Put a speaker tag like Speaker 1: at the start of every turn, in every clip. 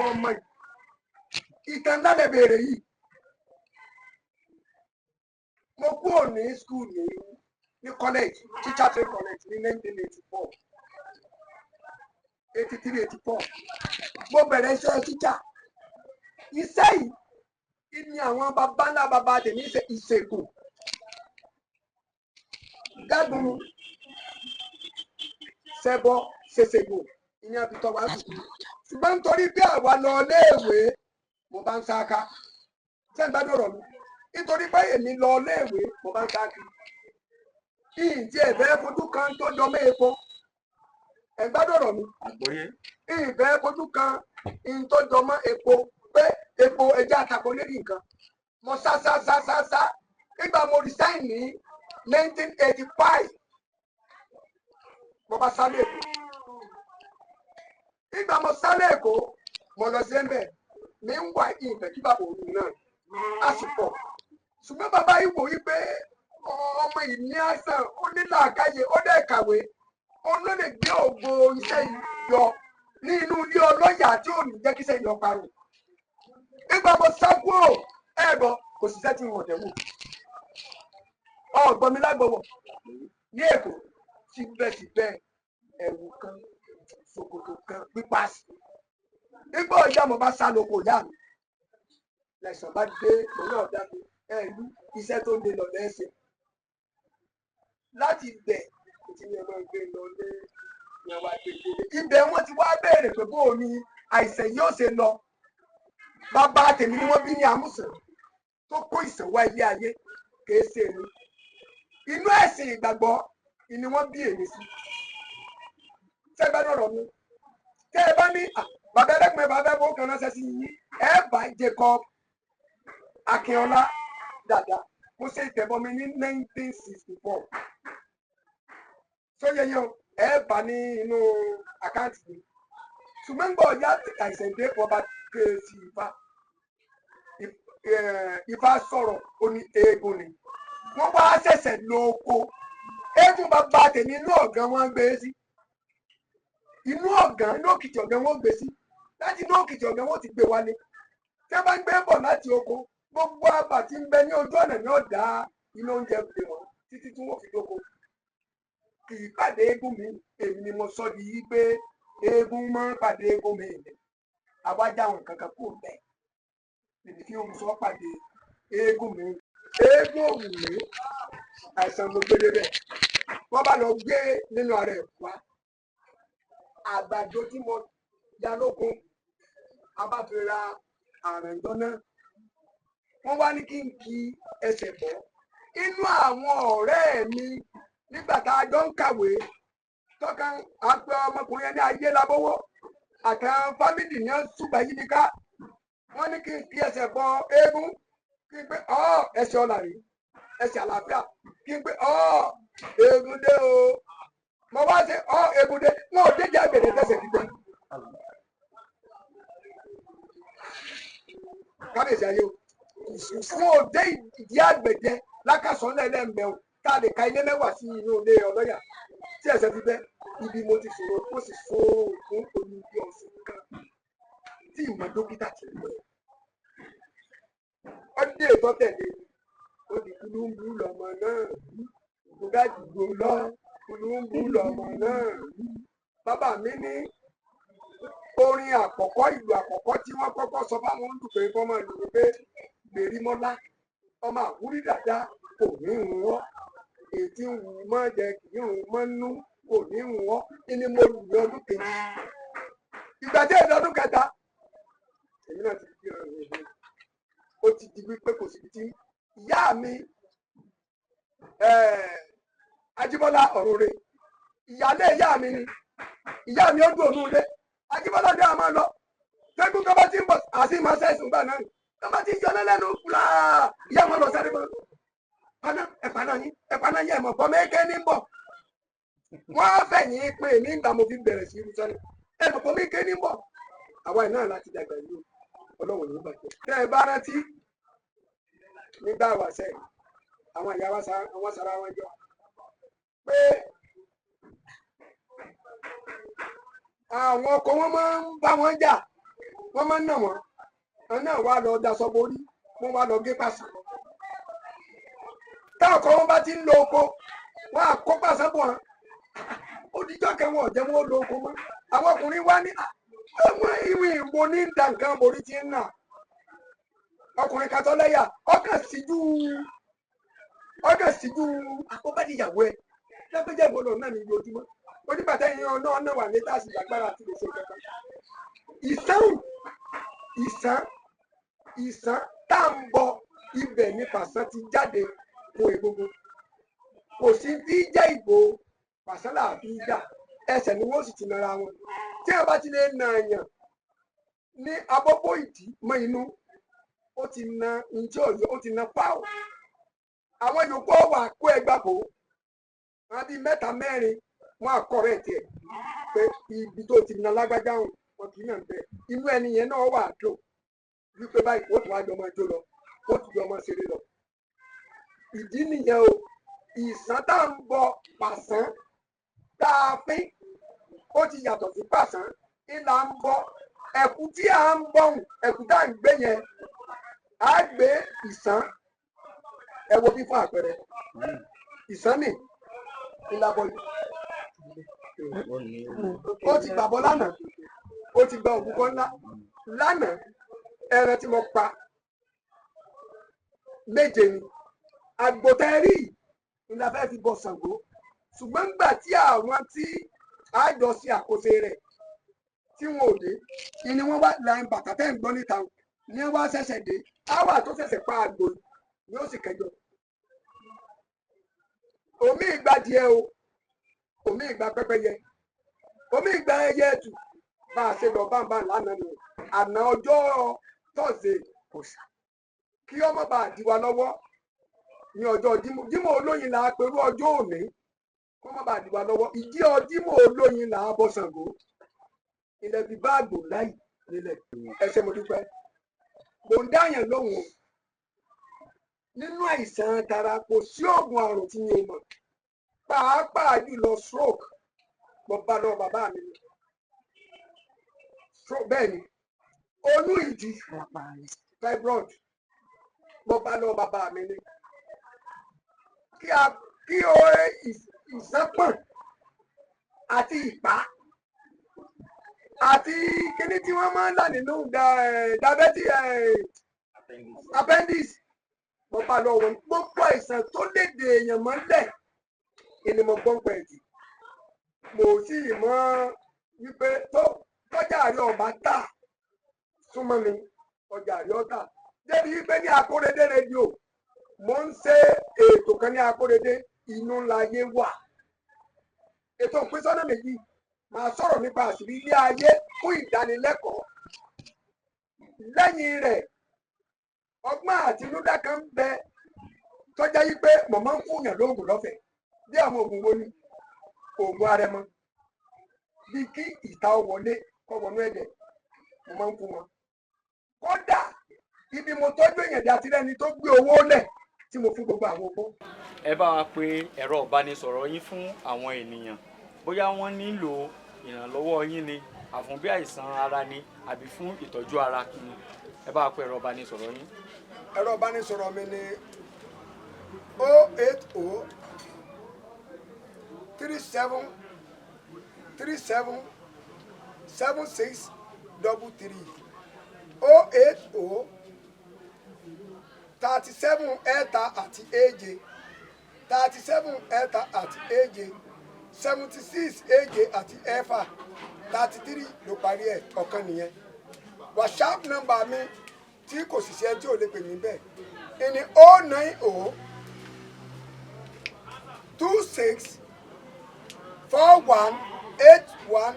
Speaker 1: ọmọ ìtàn lálẹ́ bèrè yìí mo kúrò ní school ní college teacher training college ní 1984 83-84 mo bẹ̀rẹ̀ iṣẹ́ teacher iṣẹ́ yìí ni àwọn baba ńlá baba tèmi ṣe ìṣègùn gádùn ṣẹbọ ṣèṣègùn ìyẹn àbítọ́ wá sùn ṣùgbọ́n nítorí bí àwa lọ léèwé mo bá ń sáká sẹ́ńtà dọ̀rọ̀ mi nítorí báyìí èmi lọ léèwé mo bá ń sáká ìdí ẹ̀fẹ́ fojú kan tó jọmọ́ epo ẹ̀gbádọ̀rọ̀ mi ìfẹ́ fojú kan ìyìn tó jọmọ́ epo pé epo ẹja àtàkùn lédi nǹkan mo sá nígbà mo resign ní 1985 mo bá sálẹ̀ èkó nígbà mo sálẹ̀ èkó mo lọ sí ẹ̀mbẹ̀ mi ń wá ìfẹ́ kí bàbá òun náà á sì pọ̀ ṣùgbọ́n bàbá yìí wò wí pé ọmọ yìí ní àìsàn ó ní làákàyè ó dẹ̀ kàwé òun ló lè gbé ògo iṣẹ́ yìí yọ ní inú ilé ọlọ́yà tí ò ní jẹ́ kí iṣẹ́ yìí lọ parun nígbà mo sá kúrò ẹ̀gbọ́n kò síṣẹ́ tí wọ́n dẹ̀ wò ọ̀gbọ́n mi lágbọ̀wọ̀ ní èkó síbẹ̀síbẹ̀ ẹ̀wù kan ṣòkòtò kan pípa sí nígbà ọjà mo bá sá lóko ìyá mi lẹ́sàn bá dé òun náà dá mi ẹ̀lú iṣẹ́ tó ń de lọ́dọ̀ ẹ̀sẹ̀ láti bẹ̀ tí mi ọmọ ìgbé lọ lé ìyàwó àgbègbè ibẹ̀ wọ́n ti wá béèrè pé bó o ní àìsàn yóò ṣe lọ bàbá tèmi ni wọ́n bí ní àmúsàn tó kó ìsànwá ilé ayé kìí ṣe èmi inú ẹ̀sìn ìgbàgbọ́ ni wọ́n bí èmi sí tẹ́ ẹ bá dọ̀rọ̀ mi tẹ́ ẹ bá ní bàbá ẹlẹ́gbẹ̀ẹ́ bàbá ẹ̀bùn kan ránṣẹ́ sí yín ẹ bá Jacob Akínọlá dada mo ṣe ìtẹ̀bọmi ní 1964 sóyè yẹn ẹ bá ní inú àkáǹtì mi ṣùgbọ́n gbọ́ ọ̀yá àìsàn dé ọba kèésì Ifá sọ̀rọ̀ ó ní eégún ni wọ́n wá ṣẹ̀ṣẹ̀ lóko eégún bàbá tèmi inú ọ̀gán wọn gbé sí inú ọ̀gán inú òkìtì ọ̀gán wọn gbé sí láti inú òkìtì ọ̀gán wọn ti gbé wálé tí wọ́n bá ń gbé bọ̀ láti oko gbogbo àbà tí ń bẹ ní ojú ọ̀nà ní ọ̀dà inú oúnjẹ pè wọ́n títí tí wọ́n fi dóko kì í pàdé eégún mi èmi ni mo sọ di yí pé eégún máa ń pàdé eégún mi ìlẹ̀ àwájá àwọn kankan kò bẹ́ẹ̀ níbi tí wọ́n sọ pàdé eégún mi eégún òwúrẹ́ àìsàn ló gbélé bẹ́ẹ̀ wọ́n bá lọ gbé nínú ara ẹ̀ wá àgbàdo tí mo ya lókun abáfẹ́ra àrẹ̀jọ náà wọ́n wá ní kí n kí ẹsẹ̀ bọ́ inú àwọn ọ̀rẹ́ mi nígbà tá a jọ ń kàwé tọ́kàn àpẹ ọmọkùnrin ẹni ayé labọ́wọ́ àtàwọn fámìlì ní ṣùgbọ́n yìí ní ká wọ́n ní kí n kí ẹsẹ̀ bọ eégún kí n pé ẹsẹ̀ ọ̀là rí ẹsẹ̀ àlàáfíà kí n pé eégún dé o mo wá ṣe eégún dé wọn ò déjà gbèrè tẹsẹ̀ gbígbẹ́ kábíyèsí ayé o wọn ò dé ìdí àgbẹ̀jẹ lákàsán lẹ́lẹ́mbẹ̀ o ká lè ka ilé mẹ́wàá sí inú ilé ọlọ́yà tí ẹsẹ̀ ti bẹ́ ibi mo ti sọ̀rọ̀ ó sì so òògùn omi bí ọ̀sùn kan tí ìmọ̀ dókítà ti lọ ọdún ètò tẹ̀lé ó di kúlúńbù lọ́mọ náà bùgá dìgbò lọ kúlúńbù lọ́mọ náà bàbá mi ní orin àkọ́kọ́ ìlú àkọ́kọ́ tí wọ́n kọ́kọ́ sọ fáwọn olùpẹ̀ fọmọ ìlú pé gbèrímọ́lá ọmọ àwúrí dàda kò ní ń wọ́ ètí ń wù mọ́ jẹ kì í ń mọ́ nú kò ní ń wọ́ ní mo lù ní ọdún kejì ìgbà tí èdè ọdún kẹta èmi náà ti fi hàn mí ó ti di wípé kò síbi tí ìyá mi Ajíbọ́lá Ọ̀rọ̀rẹ́ ìyálé ìyá mi ni ìyá mi ó dùn òun lé Ajíbọ́lá dé àmọ́ lọ tẹ́gùn tó bá ti ń bọ̀ àti máa ṣẹ́sùn gbà náà tó bá ti yọ lẹ́lẹ́nu fúlà ìyá wọn lọ sáré mọ́ ẹ̀pà náà yín ẹ̀mọ̀ bọ́ mẹ́kẹ́ ní bọ̀ wọ́n fẹ̀yìn pé ní ìgbà mo fi bẹ̀rẹ̀ sí irú sọ́ni ẹ̀mọ̀ bọ́ mẹ́kẹ́ ní bọ̀ àwa iná láti dàgbà yìí Ọlọ́run ló bàjẹ́ tẹ́ ẹ bá rántí nígbà wàṣẹ àwọn ìyá wa sára wọn jọ pé àwọn ọkọ wọn máa ń bá wọn jà wọ́n máa ń nà wọ́n wọn náà wá lọ daṣọ borí wọ́n wá lọ gé pàṣán táwọn kan wọn bá ti ń lo oko wọn á kó pàṣán bọ̀ wọn odijọ́ kẹwọn ọ̀jẹ̀ wọn ó lo oko mọ́ àwọn ọkùnrin wá ní àwọn ìwé ìbò ní dànkan borí ti ń nà ọkùnrin kan tó lẹ́yà ọkàn síjú àkọ́bádìyàwó ẹ̀ lágbẹ́jẹ́ ìbọn náà ní ojoojúmọ́ onígbàtà èèyàn náà wà ní táàsì lágbára àti lè ṣe kankan ìsán tá à ń bọ ibẹ̀ ní pàṣán ti jáde fún egungun kò sí tí jẹ́ ìbò pàṣán làbí ìjà ẹsẹ̀ ni wọ́n sì ti nara wọn tí wọ́n bá ti lè nà yàn ní abọ́bọ́ ìdí mọ́ inú ó ti na njẹ́ ọ̀yọ́ ó ti na páwọ̀ àwọn yòókù wà kó ẹgbàá bò wọn bí mẹ́ta mẹ́rin wọn àkọ́rẹ́ tiẹ̀ pé ibi tó ti na lágbájá wọn kì í nà bẹ́ẹ̀ inú ẹni yẹn náà wà dùn wípé báyìí wọ́n tún wá jọ máa jó lọ wọ́n tún jọ máa ṣeré lọ. ìdí nìyẹn o ìsàn tá à ń bọ pàṣán tá a pín ó ti yàtọ̀ sí pàṣán ìlà ń bọ ẹ̀kú tí à ń bọ̀hùn ẹ̀kú tá à ń gbé yẹn á gbé ìsàn ẹ wo bí fún àpẹẹrẹ ìsàn nì ìlà bọ̀ yìí ó ti gbàbọ̀ lánàá ó ti gba òkú kan lánàá ẹran tí mo pa méje ni àgbòtẹ́rì ni la fẹ́ fi bọ Ṣàngó ṣùgbọ́n nígbà tí àwọn tí àjọ ṣe àkóso rẹ̀ tí wọn ò dé ni wọ́n wá láì bàtà tẹ́ ń gbọ́ níta ni wọ́n wá ṣẹ̀ṣẹ̀ dé àwa tó ṣẹ̀ṣẹ̀ pa àgbò ni ó sì kẹjọ omi ìgbà díẹ̀ o omi ìgbà pẹ́pẹ́yẹ omi ìgbà ẹyẹ ẹtù bá a ṣe lọ bámbá lánàá nù àná ọjọ́ tọ́sídẹ̀ẹ́ kòsà kí ọmọ bá di wa lọ́wọ́ ní ọjọ́ Jímọ̀ olóyin là á pẹ̀lú ọjọ́ òní kó má bá di wa lọ́wọ́ ìdí Jímọ̀ olóyin là á bọ Ṣàngó ilẹ̀ fi bá àgbò láì nílẹ̀ ẹsẹ̀ mo dúpẹ́ mò ń dáyàn lóhùn nínú àìsàn tara kò sí oògùn àrùn tí mi ò mọ̀ pàápàá jùlọ stroke bàbá lọ bàbá mi ni stroke bẹ́ẹ̀ ni oyún ìdí fibroid bàbá lọ bàbá mi ni kí o ìsánpọ̀n àti ìpá àti kíní tí wọ́n máa ń là nínú diabetes appendix bàbá lọ wọn gbogbo àìsàn tó lè dè èèyàn mọ́lẹ̀ ni mo gbọ́n pẹ̀ jù mo sì mọ̀ wípé tọ́jà rí ọba tà súnmọ́ mi ọjà rí ọ̀tà débi wípé ní Akóredé rédíò mo ń ṣe ètò kan ní Akóredé inú láyé wà ètò ìpín sọ́nà méjì màá sọ̀rọ̀ nípa àṣírí ilé ayé fún ìdánilẹ́kọ̀ọ́ lẹ́yìn rẹ̀ ọgbọ́n àtinúdá kan ń bẹ tọ́já yí pé mo máa ń fún yàn lóògùn lọ́fẹ̀ẹ́ bí àwọn oògùn wo ni oògùn arẹmọ bí kí ìta wọlé kọ wọnú ẹ̀jẹ̀ mo máa ń fún wọn kódà ibi mo tọ́jú èèyàn dé àti lẹ́ni tó gbé owó lẹ̀ tí mo fún gbogbo àwọn opó.
Speaker 2: ẹ bá wa pe ẹ̀rọ ìbánisọ̀rọ̀ yín fún àwọn ènìyàn bóyá wọ́n nílò ìrànlọ́wọ́ yín ni àfún bí àìsàn ara ni àbí fún ìtọ́jú ara kìíní ẹ bá wa pe ẹ̀rọ ìbánisọ̀rọ̀ yín.
Speaker 1: ẹ̀rọ ìbánisọ̀rọ̀ mi ni 080 37 37 76 33 080 37 ẹ̀ta àti èje 37 ẹ̀ta àti èje 76 èje àti ẹ̀fà 33 ló parí ẹ̀ ọ̀kan nìyẹn WhatsApp nọ́mbà mi tí kò sì ṣe tí ò lè pè mí bẹ́ẹ̀ ẹni 090 26 41 81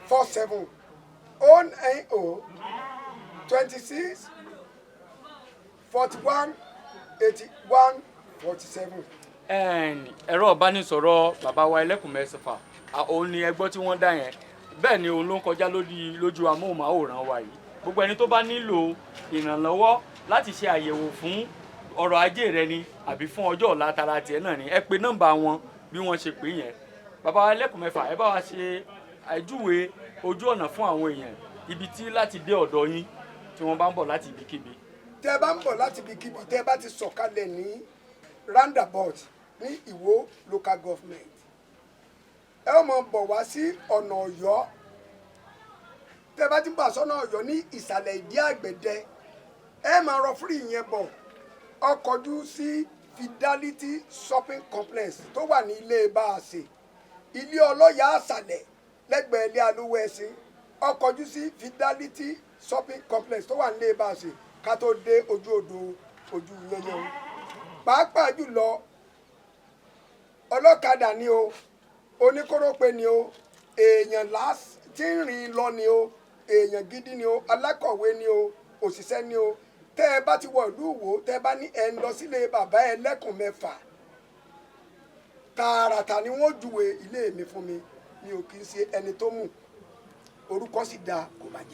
Speaker 1: 47 090 26 41 81 47.
Speaker 2: ẹ̀rọ ìbánisọ̀rọ̀ bàbá wa Ẹlẹ́kùnmẹ́sìfà òun ni ẹgbọ́ tí wọ́n dá yẹn bẹ́ẹ̀ ni òun ló ń kọjá lójú amóhùnmáwòrán wa yìí gbogbo ẹni tó bá nílò ìrànlọ́wọ́ láti ṣe àyẹ̀wò fún ọrọ̀ ajé rẹ ni àbí fún ọjọ́ ọ̀la tara tiẹ̀ náà ni ẹ pe nọ́mbà wọn bí wọ́n ṣe pè yẹn bàbá wa Ẹlẹ́kùnmẹ́fà ẹ bá wa ṣe àjúwe ojú ọ̀nà fún àwọn èèyàn ibi tí láti dé ọ̀dọ̀ yín tí wọ́n bá ń bọ̀ láti ibikíbi.
Speaker 1: tẹ́ bá ń bọ̀ láti ibikíbi tẹ́ bá ti sọ̀kalẹ̀ ní roundabout ní Ìwó local government ẹ ó máa bọ̀ wá sí ọ̀nà Ọ̀yọ́ tẹ́ bá ti bọ̀ sọ́nà Ọ̀yọ́ ní ìsàlẹ̀ ìdí àgbẹ̀dẹ ẹ máa rọ fúrì yẹn bọ̀ ọkọ̀jú sí Fidelity shopping complex tó wà ní ilé Báàsì ilé ọlọ́yà àṣàlẹ̀ lẹ́gbẹ̀ẹ́ ilé alówó ẹ̀sìn ọkọ̀jú sí Fidelity shopping complex tó wà ní ilé Báàsì ká tó dé ojú odò ojú yẹnyẹn pàápàá jùlọ ọlọ́kadà ni o oníkórópè ni o èèyàn tí ń rìn lọ ni o èèyàn gidi ni o alákọ̀wé ni o òṣìṣẹ́ ni o tẹ́ ẹ bá ti wọ ìlú Ìwó tẹ́ ẹ bá ní ẹ ń lọ sílé bàbá ẹlẹ́kùn mẹ́fà tààràtà ni wọ́n júwe ilé mi fún mi mi ò kì í ṣe ẹni tó mú orúkọ sì dáa kò bàjẹ́.